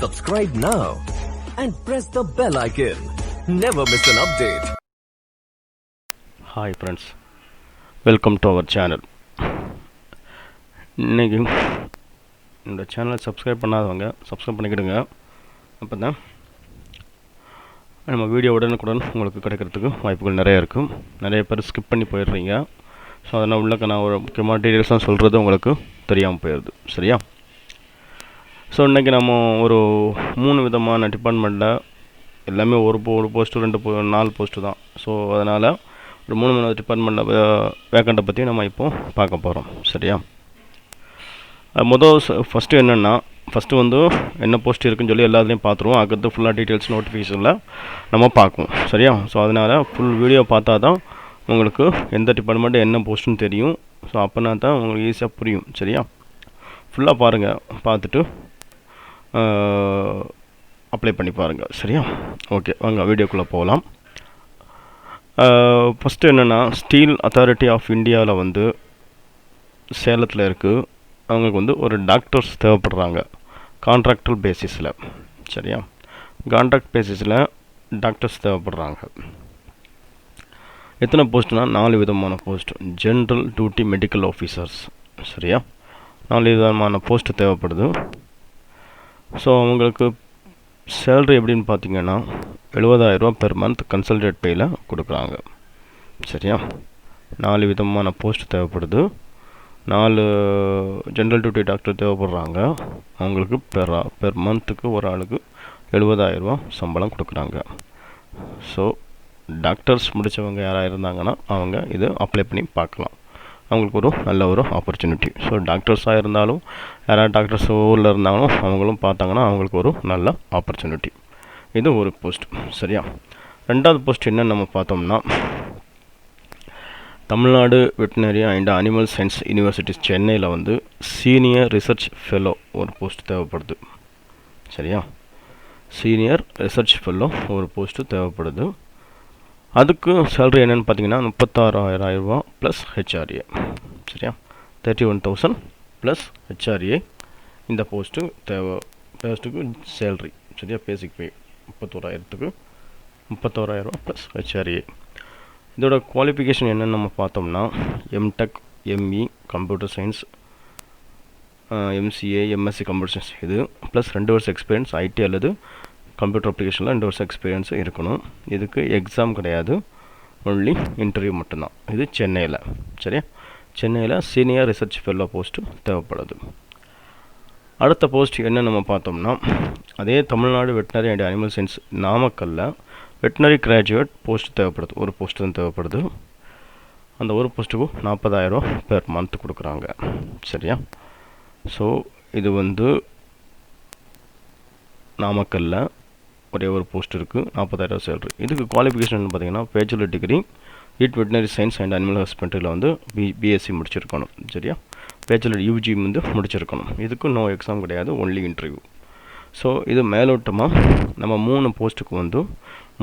Subscribe now and press the bell icon. Never miss an update. Hi friends, welcome to our channel. இன்னைக்கு இந்த சேனலை subscribe பண்ணாதவங்க subscribe பண்ணிக்கிடுங்க. அப்போ தான் நம்ம வீடியோ உடனுக்குடன் உங்களுக்கு கிடைக்கிறதுக்கு வாய்ப்புகள் நிறைய இருக்கும். நிறைய பேர் ஸ்கிப் பண்ணி போயிடுறீங்க. ஸோ அதனால் உள்ளக்க நான் ஒரு முக்கியமான டீட்டெயில்ஸ்லாம் சொல்கிறது உங்களுக்கு தெரியாமல் போயிடுது. சரியா? ஸோ இன்றைக்கி நம்ம ஒரு 3 விதமான டிபார்ட்மெண்ட்டில் எல்லாமே ஒரு போஸ்ட்டு 4 போஸ்ட்டு தான். ஸோ அதனால் ஒரு 3 டிபார்ட்மெண்ட்டில் வேக்கண்ட்டை பற்றி நம்ம இப்போது பார்க்க போகிறோம். சரியா? ஃபஸ்ட்டு என்னென்னா ஃபஸ்ட்டு என்ன போஸ்ட் இருக்குன்னு சொல்லி எல்லாத்துலேயும் பார்த்துருவோம். அதுக்கடுத்து ஃபுல்லாக டீட்டெயில்ஸ் நோட்டிஃபிகேஷனில் நம்ம பார்க்குவோம். சரியா? ஸோ அதனால் ஃபுல் வீடியோ பார்த்தா தான் உங்களுக்கு எந்த டிபார்ட்மெண்ட்டு என்ன போஸ்ட்டுன்னு தெரியும். ஸோ அப்போனா தான் உங்களுக்கு ஈஸியாக புரியும். சரியா? ஃபுல்லாக பாருங்கள், பார்த்துட்டு அப்ளை பண்ணி பாருங்கள். சரியா? ஓகே, வாங்க வீடியோக்குள்ளே போகலாம். ஃபஸ்ட்டு என்னென்னா ஸ்டீல் அத்தாரிட்டி ஆஃப் இந்தியாவில் சேலத்தில் இருக்குது. அவங்களுக்கு ஒரு டாக்டர்ஸ் தேவைப்படுறாங்க கான்ட்ராக்டல் பேசிஸில். சரியா? கான்ட்ராக்ட் பேசிஸில் டாக்டர்ஸ் தேவைப்படுறாங்க. எத்தனை போஸ்ட்னா 4 விதமான post. General duty medical officers. சரியா? 4 விதமான போஸ்ட்டு தேவைப்படுது. ஸோ அவங்களுக்கு சேலரி எப்படின்னு பார்த்தீங்கன்னா 70,000 பெர் மந்த் கன்சல்டேட் பேயில் கொடுக்குறாங்க. சரியா? 4 விதமான போஸ்ட் தேவைப்படுது. 4 ஜென்ரல் டியூட்டி டாக்டர் தேவைப்படுறாங்க. அவங்களுக்கு பெர் மந்த்துக்கு ஒரு ஆளுக்கு 70,000 சம்பளம் கொடுக்குறாங்க. ஸோ டாக்டர்ஸ் முடித்தவங்க யாராக இருந்தாங்கன்னா அவங்க இது அப்ளை பண்ணி பார்க்கலாம். அவங்களுக்கு ஒரு நல்ல ஒரு ஆப்பர்ச்சுனிட்டி. ஸோ டாக்டர்ஸாக இருந்தாலும் யாராவது டாக்டர்ஸ் ஊரில் இருந்தாலும் அவங்களும் பார்த்தாங்கன்னா அவங்களுக்கு ஒரு நல்ல ஆப்பர்ச்சுனிட்டி. இது ஒரு போஸ்ட். சரியா? ரெண்டாவது போஸ்ட் என்னன்னு நம்ம பார்த்தோம்னா Tamil Nadu veterinary and animal science university சென்னையில் சீனியர் ரிசர்ச் ஃபெலோ ஒரு போஸ்ட் தேவைப்படுது. சரியா? சீனியர் ரிசர்ச் ஃபெல்லோ ஒரு போஸ்ட்டு தேவைப்படுது. அதுக்கு சேலரி என்னென்னு பார்த்தீங்கன்னா 36,000 ப்ளஸ் ஹெச்ஆர்ஏ. சரியா? 31,000 ப்ளஸ் ஹெச்ஆர்ஏ இந்த போஸ்ட்டுக்கு சேலரி. சரியா? Basic pay 31,000 plus HRA. இதோட குவாலிஃபிகேஷன் என்னென்னு நம்ம பார்த்தோம்னா MTech, ME computer science, MCA, MSc computer science இது ப்ளஸ் 2 வருஷம் எக்ஸ்பீரியன்ஸ் ஐடி அல்லது கம்ப்யூட்டர் அப்ளிகேஷனில் 2 வருஷம் எக்ஸ்பீரியன்ஸ் இருக்கணும். இதுக்கு எக்ஸாம் கிடையாது, ஒன்லி இன்டர்வியூ மட்டும்தான். இது சென்னையில். சரியா? சென்னையில் சீனியர் ரிசர்ச் ஃபெல்லோ போஸ்ட்டு தேவைப்படுது. அடுத்த போஸ்ட் என்ன நம்ம பார்த்தோம்னா அதே Tamil Nadu veterinary and animal science நாமக்கல்லில் வெட்டினரி கிராஜுவேட் போஸ்ட் தேவைப்படுது. ஒரு போஸ்ட்டு தான் தேவைப்படுது. அந்த ஒரு போஸ்ட்டுக்கு 40,000 பெர் மந்த் கொடுக்குறாங்க. சரியா? ஸோ இது நாமக்கல்லில் ஒரே ஒரு போஸ்ட் இருக்குது, 40,000 சேலரி. இதுக்கு குவாலிஃபிகேஷன் பார்த்தீங்கன்னா bachelor degree it veterinary science and animal ஹஸ்பண்ட்ரியில் பிஎஸ்சி முடிச்சிருக்கணும். சரியா? பேச்சுலர் யூஜி முடிச்சிருக்கணும். இதுக்கு நோ எக்ஸாம் கிடையாது, ஒன்லி இன்டர்வியூ. ஸோ இது மேலோட்டமாக நம்ம 3 போஸ்ட்டுக்கு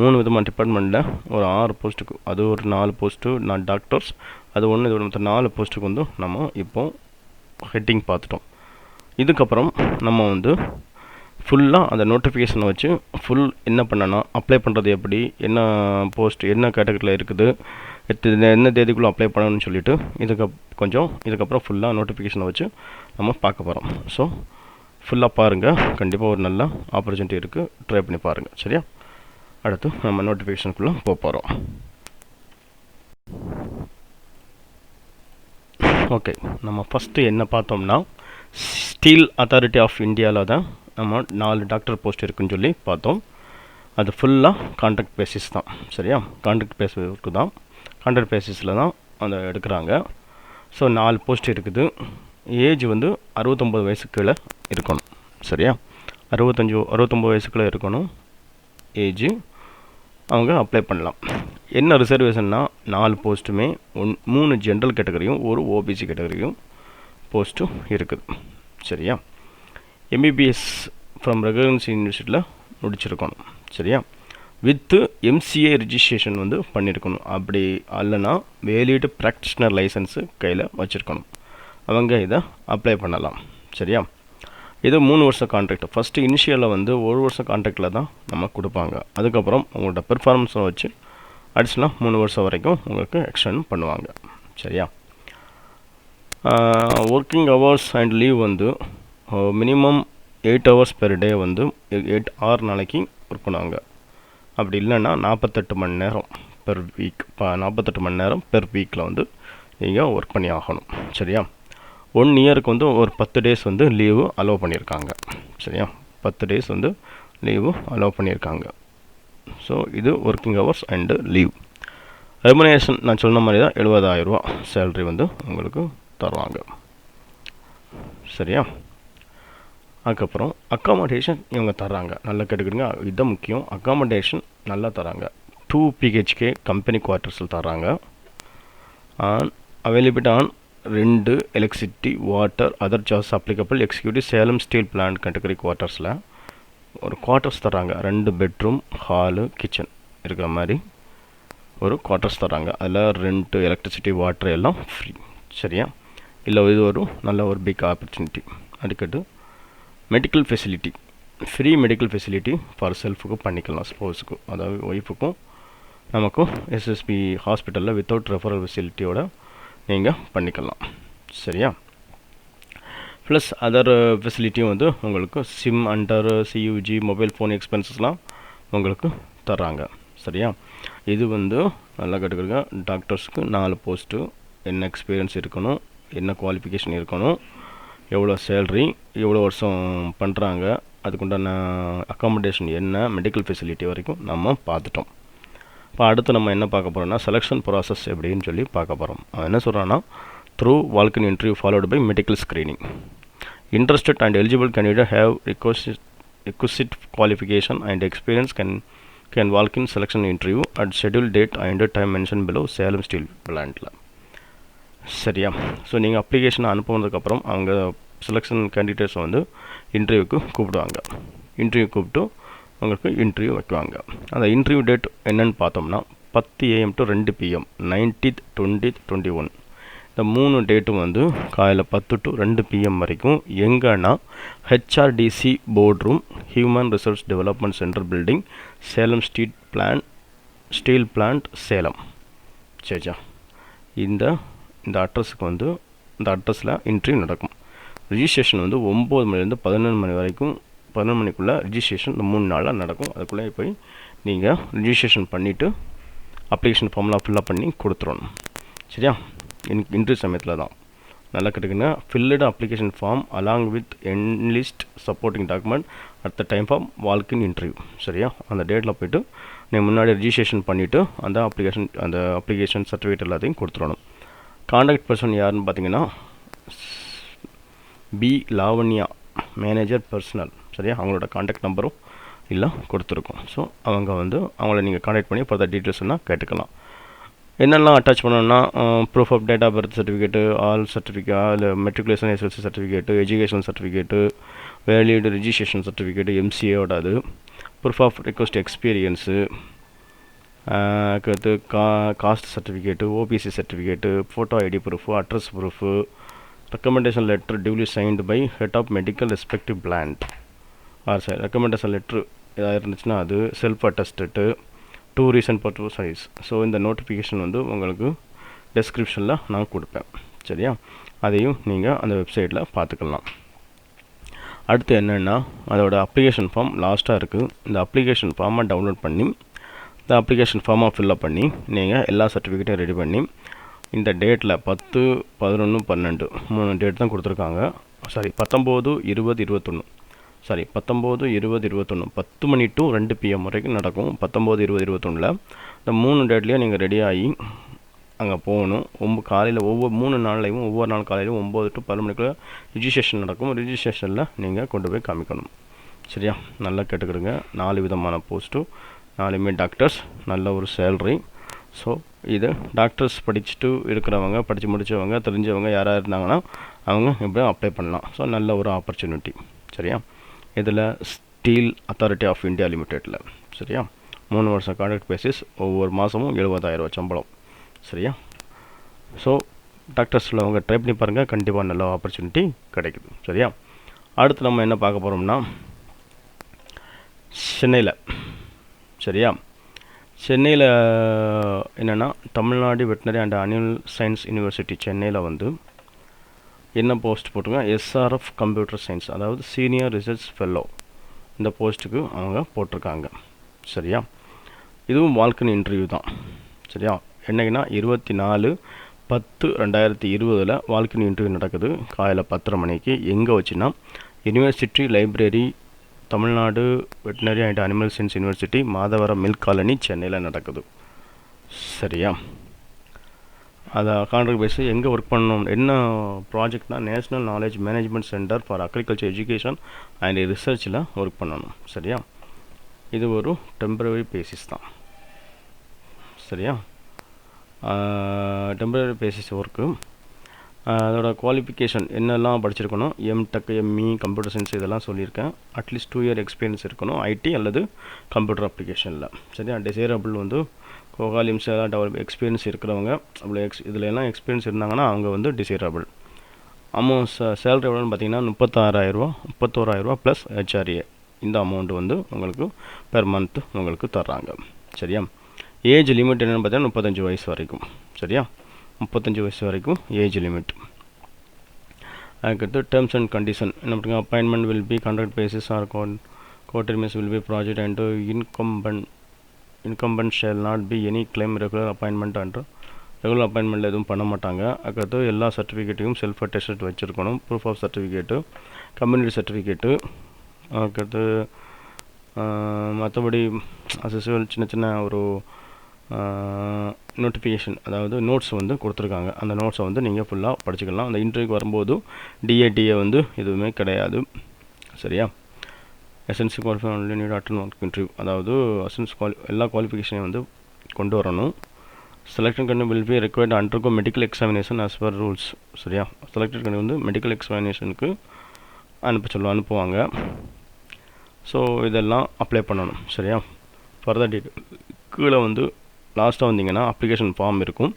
3 விதமான டிபார்ட்மெண்ட்டில் ஒரு 6 போஸ்ட்டுக்கு, அது ஒரு 4 போஸ்ட்டு டாக்டர்ஸ், அது ஒன்று, இது மொத்தம் 4 போஸ்ட்டுக்கு நம்ம இப்போது ஹெட்டிங் பார்த்துட்டோம். இதுக்கப்புறம் நம்ம ஃபுல்லாக அந்த நோட்டிஃபிகேஷனை வச்சு என்ன பண்ணணும், அப்ளை பண்ணுறது எப்படி, என்ன போஸ்ட் என்ன கேட்டகரியில் இருக்குது, என்ன தேதிக்குள்ளே அப்ளை பண்ணணும்னு சொல்லிவிட்டு இதுக்கப்புறம் ஃபுல்லாக நோட்டிஃபிகேஷனை வச்சு நம்ம பார்க்க போகிறோம். ஸோ ஃபுல்லாக பாருங்கள், கண்டிப்பாக ஒரு நல்ல ஆப்பர்ச்சுனிட்டி இருக்குது, ட்ரை பண்ணி பாருங்கள். சரியா? அடுத்து நம்ம நோட்டிஃபிகேஷனுக்குள்ளே போகிறோம். ஓகே, நம்ம ஃபஸ்ட்டு என்ன பார்த்தோம்னா ஸ்டீல் அத்தாரிட்டி ஆஃப் இந்தியாவில் தான் நம்ம 4 டாக்டர் போஸ்ட் இருக்குன்னு சொல்லி பார்த்தோம். அது ஃபுல்லாக கான்ட்ராக்ட் பேசிஸ் தான். சரியா? கான்ட்ராக்ட் பேசிஸ்க்கு தான், கான்ட்ராக்ட் பேசிஸில் தான் அதை எடுக்கிறாங்க. ஸோ 4 போஸ்ட் இருக்குது. ஏஜ் 69 வயசுக்கு கீழே இருக்கணும். சரியா? 69 வயசுக்குள்ளே இருக்கணும் ஏஜ். அவங்க அப்ளை பண்ணலாம். என்ன ரிசர்வேஷன்னா 4 போஸ்ட்டுமே 3 ஜென்ரல் கேட்டகரியும் ஒரு ஓபிசி கேட்டகரியும் போஸ்ட்டும் இருக்குது. சரியா? எம்பிபிஎஸ் ஃப்ரம் ரெகக்னைஸ்ட் யூனிவர்சிட்டியில் முடிச்சிருக்கணும். சரியா? வித்து எம்சிஏ ரிஜிஸ்ட்ரேஷன் பண்ணியிருக்கணும். அப்படி இல்லைன்னா வேலிடு ப்ராக்டிஷனர் லைசன்ஸு கையில் வச்சுருக்கணும். அவங்க இதை அப்ளை பண்ணலாம். சரியா? இது 3 வருஷம் கான்ட்ராக்ட். ஃபஸ்ட்டு இனிஷியலில் வந்து 1 வருஷம் கான்ட்ராக்டில் தான் நம்ம கொடுப்பாங்க. அதுக்கப்புறம் உங்களோட பெர்ஃபார்மன்ஸை வச்சு அடிஷ்னலாக 3 வருஷம் வரைக்கும் உங்களுக்கு எக்ஸ்டெண்ட் பண்ணுவாங்க. சரியா? ஒர்க்கிங் ஹவர்ஸ் அண்ட் லீவ் வந்து மினிமம் 8 ஹவர்ஸ் பெர் டே வந்து 6 நாளைக்கு ஒர்க் பண்ணுவாங்க. அப்படி இல்லைன்னா 48 மணி நேரம் பெர் வீக். 48 மணி நேரம் பெர் வீக்கில் வந்து நீங்கள் ஒர்க் பண்ணி ஆகணும். சரியா? 1 இயருக்கு வந்து ஒரு 10 டேஸ் வந்து லீவு அலோவ் பண்ணியிருக்காங்க. சரியா? 10 டேஸ் வந்து லீவு அலோவ் பண்ணியிருக்காங்க. ஸோ இது working hours and leave. Remuneration நான் சொன்ன மாதிரி தான் 70,000 ரூபா சேலரி வந்து உங்களுக்கு தருவாங்க. சரியா? அதுக்கப்புறம் அக்காமடேஷன் இவங்க தர்றாங்க. நல்லா கேட்டுக்கிடுங்க, இதுதான் முக்கியம். அக்காமடேஷன் நல்லா தராங்க. 2 PHK கம்பெனி குவார்ட்டர்ஸில் தர்றாங்க. Availability on 2 electricity water other charge applicable executive Salem steel plant category குவார்ட்டர்ஸில் ஒரு குவார்ட்டர்ஸ் தராங்க. 2 பெட்ரூம் ஹாலு கிச்சன் இருக்கிற மாதிரி ஒரு குவார்ட்டர்ஸ் தராங்க. அதில் ரெண்ட்டு எலக்ட்ரிசிட்டி வாட்டர் எல்லாம் ஃப்ரீ. சரியா? இல்லை இது ஒரு நல்ல ஒரு பிக் ஆப்பர்ச்சுனிட்டி. அதுக்கடுத்து medical facility, free medical facility for செல்ஃபுக்கு பண்ணிக்கலாம். ஸ்போர்ட்ஸுக்கு, அதாவது ஒய்ஃபுக்கும் நமக்கும் SSB ஹாஸ்பிட்டலில் வித்தவுட் ரெஃபரல் ஃபெசிலிட்டியோட நீங்கள் பண்ணிக்கலாம். சரியா? ப்ளஸ் அதர் ஃபெசிலிட்டியும் வந்து உங்களுக்கு SIM under CUG mobile phone எக்ஸ்பென்சஸ்லாம் உங்களுக்கு தர்றாங்க. சரியா? இது வந்து நல்லா கேட்டுக்கிறங்க. டாக்டர்ஸ்க்கு 4 போஸ்ட்டு, என்ன எக்ஸ்பீரியன்ஸ் இருக்கணும், என்ன குவாலிஃபிகேஷன் இருக்கணும், எவ்வளோ சேல்ரி, எவ்வளோ வருஷம் பண்ணுறாங்க, அதுக்குண்டான அக்காமடேஷன் என்ன, மெடிக்கல் ஃபெசிலிட்டி வரைக்கும் நம்ம பார்த்துட்டோம். இப்போ அடுத்து நம்ம என்ன பார்க்க போகிறோம்னா செலெக்ஷன் ப்ராசஸ் எப்படின்னு சொல்லி பார்க்க போகிறோம். அவன் என்ன சொல்கிறான்னா, through walk in interview followed by medical screening. Interested and eligible candidate have requisite qualification and experience can walk in selection interview at scheduled date and time mentioned below Salem steel பிளான்ட்டில். சரியா? ஸோ நீங்கள் அப்ளிகேஷனை அனுப்புனதுக்கப்புறம் அவங்க செலெக்ஷன் கேண்டிடேட்ஸை வந்து இன்டர்வியூக்கு கூப்பிடுவாங்க. இன்டர்வியூ கூப்பிட்டு உங்களுக்கு இன்டர்வியூ வைக்குவாங்க. அந்த இன்டர்வியூ டேட் என்னன்னு பார்த்தோம்னா 10 AM to 2 PM 19th 20th 21. இந்த 3 டேட்டும் வந்து காலையில் 10 to 2 PM வரைக்கும் எங்கன்னா HRDC board room, human resource development centre building, Salem steel plant Salem. சரிச்சா? இந்த அட்ரஸுக்கு வந்து இந்த அட்ரஸில் இன்டர்வியூ நடக்கும். ரிஜிஸ்ட்ரேஷன் வந்து 9 மணிலேருந்து 11 மணி வரைக்கும், 11 மணிக்குள்ளே ரிஜிஸ்ட்ரேஷன் இந்த 3 நாளாக நடக்கும். அதுக்குள்ளே போய் நீங்கள் ரிஜிஸ்ட்ரேஷன் பண்ணிவிட்டு அப்ளிகேஷன் ஃபார்ம்லாம் ஃபில்அப் பண்ணி கொடுத்துடணும். சரியா? இன்டர்வியூ சமயத்தில் தான் நல்லா கேட்டுக்கங்க. Filled application form along with enlist supporting document at the time form walk in interview. சரியா? அந்த டேட்டில் போய்ட்டு நீங்கள் முன்னாடி ரிஜிஸ்ட்ரேஷன் பண்ணிவிட்டு அந்த அப்ளிகேஷன் சர்டிஃபிகேட் எல்லாத்தையும் கொடுத்துடணும். காண்டாக்ட் பர்சன் யாருன்னு பார்த்தீங்கன்னா B. Lavanya, manager personal. சரியா? அவங்களோட காண்டாக்ட் நம்பரும் இல்லை கொடுத்துருக்கோம். ஸோ அவங்க வந்து அவங்கள நீங்கள் காண்டாக்ட் பண்ணி ஃபர்தர் டீட்டெயில்ஸ்னால் கேட்டுக்கலாம். என்னெல்லாம் அட்டாச் பண்ணணும்னா proof of date of birth certificate, all certificate, இல்லை SSLC certificate, education certificate, valid registration certificate, MCAவோட அது, ப்ரூஃப் ஆஃப் ரிக்வஸ்ட் எக்ஸ்பீரியன்ஸு, அடுத்து caste certificate, OPC certificate, photo ID proof, address proof, recommendation letter duly signed by head of medical respective plant. Recommendation letter ஏதாவது இருந்துச்சுன்னா அது, self attested, 2 recent purpose size. So இந்த notification வந்து உங்களுக்கு டெஸ்கிரிப்ஷனில் நான் கொடுப்பேன். சரியா? அதையும் நீங்கள் அந்த வெப்சைட்டில் பார்த்துக்கலாம். அடுத்து என்னென்னா அதோட அப்ளிகேஷன் ஃபார்ம் லாஸ்ட்டாக இருக்குது. இந்த அப்ளிகேஷன் ஃபார்மை டவுன்லோட் பண்ணி இந்த அப்ளிகேஷன் ஃபார்மை ஃபில்அப் பண்ணி நீங்கள் எல்லா சர்டிஃபிகேட்டையும் ரெடி பண்ணி இந்த டேட்டில் 10, 11, 12 3 டேட் தான் கொடுத்துருக்காங்க. 19, 20, 21 10 மணி டு 2 PM வரைக்கும் நடக்கும். 19, 20, 21 இந்த 3 டேட்லேயும் நீங்கள் ரெடியாகி அங்கே போகணும். காலையில் ஒவ்வொரு 3 நாள்லையும் ஒவ்வொரு நாள் காலையிலும் 9 to 10 மணிக்குள்ளே ரிஜிஸ்ட்ரேஷன் நடக்கும். ரிஜிஸ்ட்ரேஷனில் நீங்கள் கொண்டு போய் காமிக்கணும். சரியா? நல்லா கேட்டுக்கிடுங்க. 4 விதமான போஸ்ட்டு, 4மே டாக்டர்ஸ், நல்ல ஒரு சேல்ரி. ஸோ இது டாக்டர்ஸ் படிச்சுட்டு இருக்கிறவங்க, படித்து முடித்தவங்க, தெரிஞ்சவங்க யாராக இருந்தாங்கன்னா அவங்க இப்படி அப்ளை பண்ணலாம். ஸோ நல்ல ஒரு ஆப்பர்ச்சுனிட்டி. சரியா? இதில் ஸ்டீல் அத்தாரிட்டி ஆஃப் இந்தியா லிமிடெட்டில். சரியா? 3 வருஷம் கான்ட்ராக்ட் பேசிஸ், ஒவ்வொரு மாதமும் 70,000 ரூபா சம்பளம். சரியா? ஸோ டாக்டர்ஸில் அவங்க ட்ரை பண்ணி பாருங்கள், கண்டிப்பாக நல்ல ஆப்பர்ச்சுனிட்டி கிடைக்குது. சரியா? அடுத்து நம்ம என்ன பார்க்க போகிறோம்னா சென்னையில், சரியா, சென்னையில் என்னென்னா Tamil Nadu veterinary and animal science university சென்னையில் வந்து என்ன போஸ்ட் போட்டிருக்காங்க, எஸ்ஆர்எஃப் கம்ப்யூட்டர் சயின்ஸ், அதாவது சீனியர் ரிசர்ச் ஃபெல்லோ, இந்த போஸ்ட்டுக்கு அவங்க போட்டிருக்காங்க. சரியா, இதுவும் வால்கன் இன்டர்வியூ தான். சரியா, என்னைக்குன்னா 24/10/2020 வால்கன் இன்டர்வியூ நடக்குது காலையில் 10:30 மணிக்கு. எங்கே வச்சுன்னா university library, Tamil Nadu veterinary and animal science university, Madhavaram milk colony, சென்னையில் நடக்குது. சரியா, அதை கான்ட்ராக்ட் பேஸு எங்கே ஒர்க் பண்ணணும், என்ன ப்ராஜெக்ட்னா national knowledge management centre for agriculture education and ரிசர்ச்சில் ஒர்க் பண்ணணும். சரியா, இது ஒரு டெம்பரரி பேசிஸ் தான். சரியா, டெம்பரரி பேசிஸ் ஒர்க்கு. அதோட குவாலிஃபிகேஷன் என்னெல்லாம் படிச்சிருக்கணும், எம்டெக், எம்இ, கம்ப்யூட்டர் சயின்ஸ் இதெல்லாம் சொல்லியிருக்கேன். அட்லீஸ்ட் 2 இயர் எக்ஸ்பீரியன்ஸ் இருக்கணும் ஐடி அல்லது கம்ப்யூட்டர் அப்ளிகேஷனில். சரியா, டிசைரபிள் வந்து கோகாலிம்ஸ் எல்லாம் டெவலப் எக்ஸ்பீரியன்ஸ் இருக்கிறவங்க, அப்படி இதில் எல்லாம் எக்ஸ்பீரியன்ஸ் இருந்தாங்கன்னா அவங்க வந்து டிசைரபிள். அமௌண்ட் சேலரி எவ்வளோன்னு பார்த்தீங்கன்னா 36,000 31,000 ப்ளஸ் ஹெச்ஆர்ஏ. இந்த அமௌண்ட் வந்து உங்களுக்கு பெர் மந்த் உங்களுக்கு தர்றாங்க. சரியா, ஏஜ் லிமிட் என்னென்னு பார்த்தீங்கன்னா 35 வயசு வரைக்கும். சரியா, 35 வயசு வரைக்கும் ஏஜ் லிமிட். அதுக்கடுத்து டேர்ம்ஸ் அண்ட் கண்டிஷன் என்ன பண்ணுங்க, appointment will be contract basis or coterminous will be project and incumbent shall not be any claim regular appointment and regular அப்பாயின்மெண்ட்டில் எதுவும் பண்ண மாட்டாங்க. அதுக்கடுத்து எல்லா சர்டிஃபிகேட்டையும் செல்ஃப் அட்டஸ்டட் வச்சுருக்கணும், proof of certificate, community certificate. அதுக்கடுத்து மற்றபடி அசஸ்வல் சின்ன சின்ன ஒரு நோட்டிஃபிகேஷன், அதாவது நோட்ஸ் வந்து கொடுத்துருக்காங்க. அந்த நோட்ஸை வந்து நீங்கள் ஃபுல்லாக படிச்சுக்கலாம். அந்த இன்டர்வியூக்கு வரும்போது டிஏ வந்து எதுவுமே கிடையாது. சரியா, SNC qualify only need attend walk interview, அதாவது எல்லா குவாலிஃபிகேஷனையும் வந்து கொண்டு வரணும். Selected candidate will be required undergo medical examination as per rules. சரியா, செலக்டட் கண்டி வந்து மெடிக்கல் எக்ஸாமினேஷனுக்கு அனுப்புவாங்க. ஸோ இதெல்லாம் அப்ளை பண்ணணும். சரியா, ஃபர்தர் டீட்டெயில் கீழே வந்து லாஸ்ட்டாக வந்தீங்கன்னா அப்ளிகேஷன் ஃபார்ம் இருக்கும்.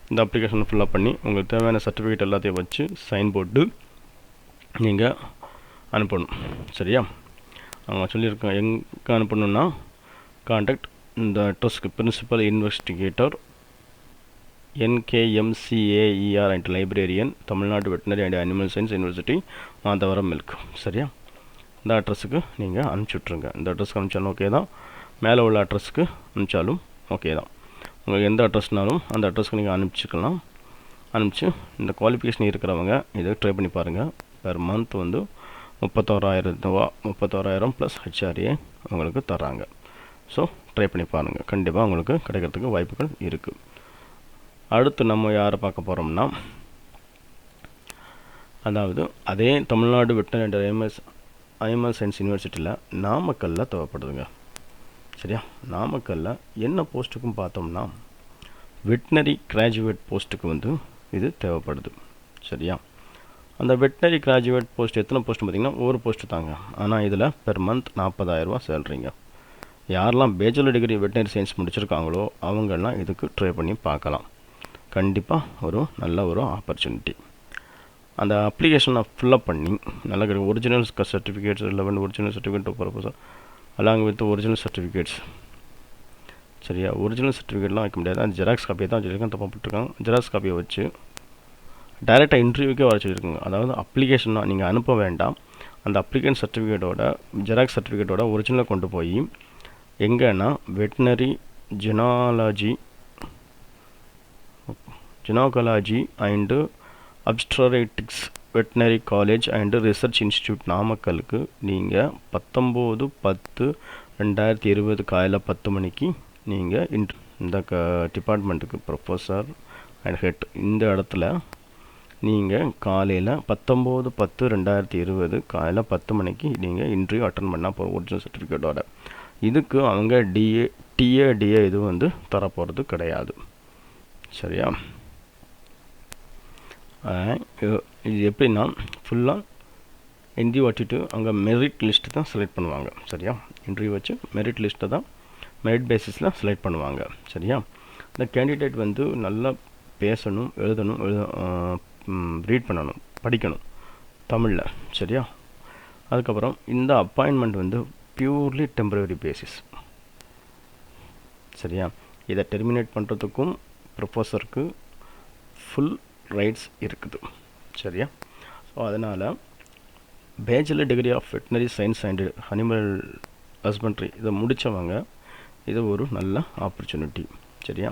இந்த அப்ளிகேஷனை ஃபில்அப் பண்ணி உங்களுக்கு தேவையான சர்டிஃபிகேட் எல்லாத்தையும் வச்சு சைன் போட்டு நீங்கள் அனுப்பணும். சரியா, அவங்க சொல்லியிருக்கேன் எங்கே அனுப்பணுன்னா கான்டாக்ட் இந்த அட்ரஸ்க்கு principal investigator NKMCAER and librarian, Tamil Nadu veterinary and animal science university, Madhavaram milk. சரியா, இந்த அட்ரஸுக்கு நீங்கள் அனுப்பிச்சுட்ருங்க. இந்த அட்ரஸ்க்கு அனுப்பிச்சாலும் ஓகே தான், மேலே உள்ள அட்ரஸ்க்கு அனுப்பிச்சாலும் ஓகே தான். உங்களுக்கு எந்த அட்ரஸ்னாலும் அந்த அட்ரஸ்க்கு நீங்கள் அனுப்பிச்சிக்கலாம். அனுப்பிச்சு இந்த குவாலிஃபிகேஷன் இருக்கிறவங்க இதை ட்ரை பண்ணி பாருங்கள். பெர் மந்த் வந்து 31,000 ப்ளஸ் ஹெச்ஆர்ஏ உங்களுக்கு தராங்க. ஸோ ட்ரை பண்ணி பாருங்கள், கண்டிப்பாக உங்களுக்கு கிடைக்கிறதுக்கு வாய்ப்புகள் இருக்குது. அடுத்து நம்ம யாரை பார்க்க போகிறோம்னா, அதாவது அதே Tamil Nadu veterinary and animal science யூனிவர்சிட்டியில் நாமக்கல்லில் தேவைப்படுதுங்க. சரியா, நாமக்கல்லில் என்ன போஸ்ட்டுக்கும் பார்த்தோம்னா வெட்டினரி கிராஜுவேட் போஸ்ட்டுக்கு வந்து இது தேவைப்படுது. சரியா, அந்த வெட்டினரி கிராஜுவேட் போஸ்ட் எத்தனை போஸ்ட் பார்த்திங்கன்னா ஒரு போஸ்ட்டு தாங்க. ஆனால் இதில் பெர் மந்த் 40,000 சேலரிங்க. யாரெல்லாம் பேச்சுலர் டிகிரி வெட்டினரி சயின்ஸ் முடிச்சிருக்காங்களோ அவங்கெல்லாம் இதுக்கு ட்ரை பண்ணி பார்க்கலாம். கண்டிப்பாக ஒரு நல்ல ஒரு ஆப்பர்ச்சுனிட்டி. அந்த அப்ளிகேஷனை ஃபில்அப் பண்ணி நல்லா original certificates 11 original certificate purpose along with original certificates. சரியா, ஒரிஜினல் சர்டிஃபிகேட்லாம் வைக்க முடியாது, அந்த ஜெராக்ஸ் காப்பியை தான் வச்சுருக்கேன், தப்பாக போட்டிருக்காங்க. ஜெராக்ஸ் காப்பியை வச்சு டைரெக்டாக இன்டர்வியூக்கே வர சொல்லியிருக்குங்க. அதாவது அப்ளிகேஷன் நீங்கள் அனுப்ப வேண்டாம், அந்த அப்ளிகேஷன் சர்டிஃபிகேட்டோட ஜெராக்ஸ் சர்டிஃபிகேட்டோட ஒரிஜினலை கொண்டு போய் எங்கன்னா veterinary gynaecology and obstetrics veterinary college and research institute நாமக்கலுக்கு நீங்கள் 19/10/2020 காலையில் 10 மணிக்கு நீங்கள் இந்த டிபார்ட்மெண்ட்டுக்கு ப்ரொஃபஸர் அண்ட் ஹெட் இந்த இடத்துல நீங்கள் காலையில் 19/10/2020 காலையில் 10 மணிக்கு நீங்கள் இன்டர்வியூ அட்டன் பண்ணால் போகிற ஒரிஜினல் சர்டிஃபிகேட்டோட. இதுக்கு அவங்க டிஏ இது வந்து தரப்போகிறது கிடையாது. சரியா, இது எப்படின்னா ஃபுல்லாக இன்டர்வியூ வச்சுட்டு அங்கே மெரிட் லிஸ்ட்டு தான் செலக்ட் பண்ணுவாங்க. சரியா, இன்டர்வியூ வச்சு மெரிட் லிஸ்ட்டை தான் மெரிட் பேசிஸில் செலக்ட் பண்ணுவாங்க. சரியா, இந்த கேண்டிடேட் வந்து நல்லா பேசணும், எழுதணும், ரீட் பண்ணணும், படிக்கணும் தமிழில். சரியா, அதுக்கப்புறம் இந்த அப்பாயின்மெண்ட் வந்து பியூர்லி டெம்பரரி பேசிஸ். சரியா, இதை டெர்மினேட் பண்ணுறதுக்கும் ப்ரொஃபஸருக்கு ஃபுல் ரைட்ஸ் இருக்குது. சரியா, ஸோ அதனால் bachelor degree of veterinary science and animal husbandry இதை முடித்தவங்க இது ஒரு நல்ல ஆப்பர்ச்சுனிட்டி. சரியா,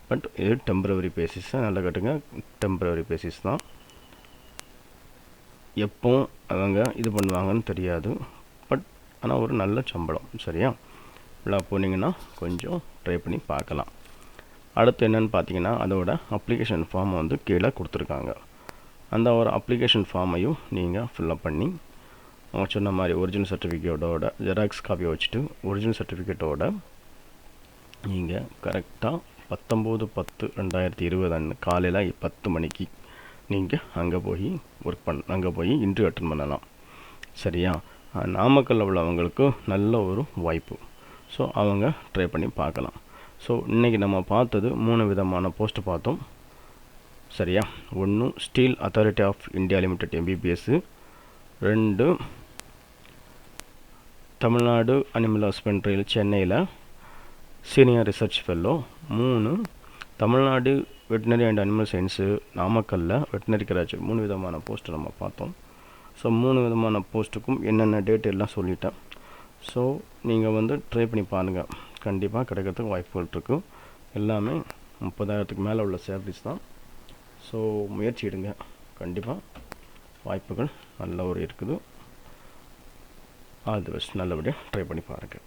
பட் இது டெம்பரவரி பேசிஸ் தான், நல்லா கட்டுங்க, டெம்பரவரி பேசிஸ் தான். எப்போ அவங்க இது பண்ணுவாங்கன்னு தெரியாது, பட் ஆனால் ஒரு நல்ல சம்பளம். சரியா, இவ்வளோ போனீங்கன்னா கொஞ்சம் ட்ரை பண்ணி பார்க்கலாம். அடுத்து என்னென்னு பார்த்தீங்கன்னா அதோட அப்ளிகேஷன் ஃபார்மை வந்து கீழே கொடுத்துருக்காங்க. அந்த ஒரு அப்ளிகேஷன் ஃபார்மையும் நீங்கள் ஃபில்அப் பண்ணி அவங்க சொன்ன மாதிரி ஒரிஜினல் சர்டிஃபிகேட்டோட ஜெராக்ஸ் காப்பியை வச்சுட்டு ஒரிஜினல் சர்டிஃபிகேட்டோட நீங்கள் கரெக்டாக 19/10/2020 அன்று காலையில் 10 மணிக்கு நீங்கள் அங்கே போய் இன்டர்வியூ அட்டன் பண்ணலாம். சரியா, நாமக்கல்ல உள்ளவங்களுக்கு நல்ல ஒரு வாய்ப்பு. ஸோ அவங்க ட்ரை பண்ணி பார்க்கலாம். ஸோ இன்றைக்கி நம்ம பார்த்தது 3 விதமான போஸ்ட்டு பார்த்தோம். சரியா, 1 steel authority of India limited MBBS, 2 Tamil Nadu animal ஹஸ்பண்ட்ரியில் சென்னையில் senior research fellow, 3 Tamil Nadu veterinary and animal science நாமக்கல்ல வெட்டினரி கிராஜுவேட். 3 விதமான போஸ்ட்டு நம்ம பார்த்தோம். ஸோ 3 விதமான போஸ்ட்டுக்கும் என்னென்ன டேட் எல்லாம் சொல்லிட்டேன். ஸோ நீங்கள் வந்து ட்ரை பண்ணி பாருங்கள், கண்டிப்பாக கிடைக்கிறதுக்கு வாய்ப்புகள் இருக்குது. எல்லாமே 30,000க்கு மேலே உள்ள சேலரிஸ் தான். ஸோ முயற்சி எடுங்க, கண்டிப்பாக வாய்ப்புகள் நல்ல ஒரு இருக்குது. ஆல் தி பெஸ்ட், நல்லபடியாக ட்ரை பண்ணி பாருங்கள்.